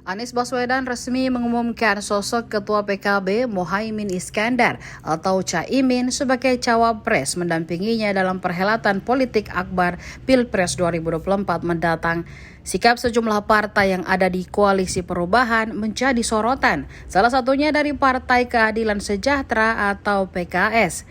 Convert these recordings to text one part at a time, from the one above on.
Anies Baswedan resmi mengumumkan sosok Ketua PKB Muhaimin Iskandar atau Caimin sebagai cawapres mendampinginya dalam perhelatan politik akbar Pilpres 2024 mendatang. Sikap sejumlah partai yang ada di Koalisi Perubahan menjadi sorotan, salah satunya dari Partai Keadilan Sejahtera atau PKS.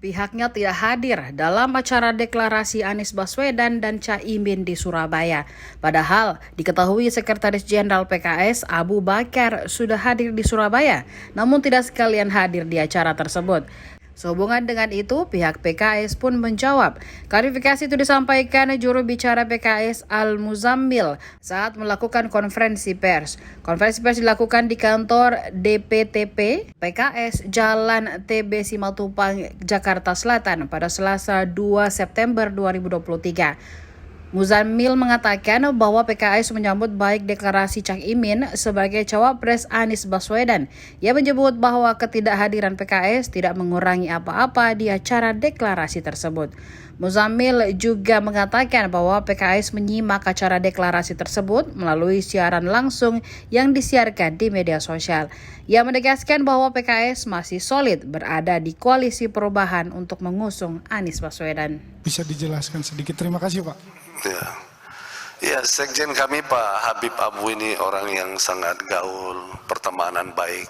Pihaknya tidak hadir dalam acara deklarasi Anies Baswedan dan Caimin di Surabaya. Padahal diketahui Sekretaris Jenderal PKS Abu Bakar sudah hadir di Surabaya, namun tidak sekalian hadir di acara tersebut. Sehubungan dengan itu, pihak PKS pun menjawab. Klarifikasi itu disampaikan juru bicara PKS Al-Muzammil saat melakukan konferensi pers. Konferensi pers dilakukan di kantor DPTP PKS Jalan TB Simatupang, Jakarta Selatan pada Selasa 2 September 2023. Muzammil mengatakan bahwa PKS menyambut baik deklarasi Caimin sebagai cawapres Anies Baswedan. Ia menyebut bahwa ketidakhadiran PKS tidak mengurangi apa-apa di acara deklarasi tersebut. Muzammil juga mengatakan bahwa PKS menyimak acara deklarasi tersebut melalui siaran langsung yang disiarkan di media sosial. Ia menegaskan bahwa PKS masih solid berada di Koalisi Perubahan untuk mengusung Anies Baswedan. Bisa dijelaskan sedikit? Terima kasih, Pak. Ya, sekjen kami Pak Habib Abu ini orang yang sangat gaul, pertemanan baik.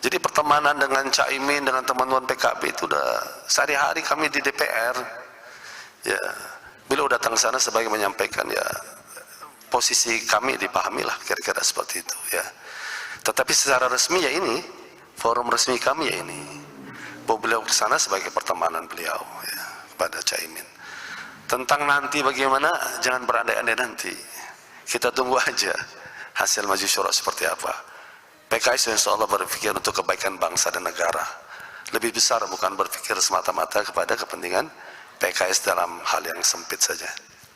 Jadi pertemanan dengan Caimin, dengan teman-teman PKB itu udah sehari-hari kami di DPR. Ya, beliau datang ke sana sebagai menyampaikan ya posisi kami dipahamilah kira-kira seperti itu ya. Tetapi secara resmi ya ini, forum resmi kami ya ini. Bahwa beliau ke sana sebagai pertemanan beliau ya pada Caimin. Tentang nanti bagaimana, jangan berandai-andai nanti. Kita tunggu aja hasil maju syuro seperti apa. PKS insya Allah berpikir untuk kebaikan bangsa dan negara. Lebih besar bukan berpikir semata-mata kepada kepentingan PKS dalam hal yang sempit saja.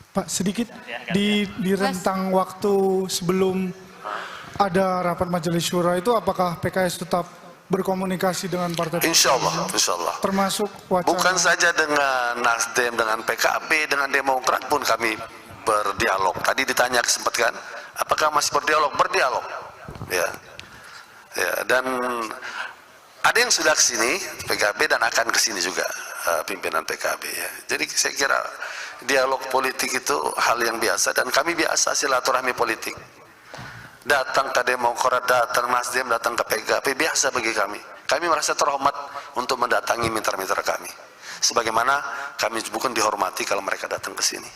Pak, sedikit di rentang waktu sebelum ada rapat majelis syuro itu apakah PKS tetap berkomunikasi dengan partai? Insya Allah, insya Allah. Termasuk wacana. Bukan saja dengan Nasdem, dengan PKB, dengan Demokrat pun kami berdialog. Tadi ditanya kesempatan, apakah masih berdialog? Berdialog. Ya, dan ada yang sudah kesini PKB dan akan kesini juga pimpinan PKB. Ya. Jadi saya kira dialog politik itu hal yang biasa dan kami biasa silaturahmi politik. Datang ke Demokrat, datang Nasdem, datang ke PKB, biasa bagi kami. Kami merasa terhormat untuk mendatangi mitra-mitra kami. Sebagaimana kami bukan dihormati kalau mereka datang ke sini.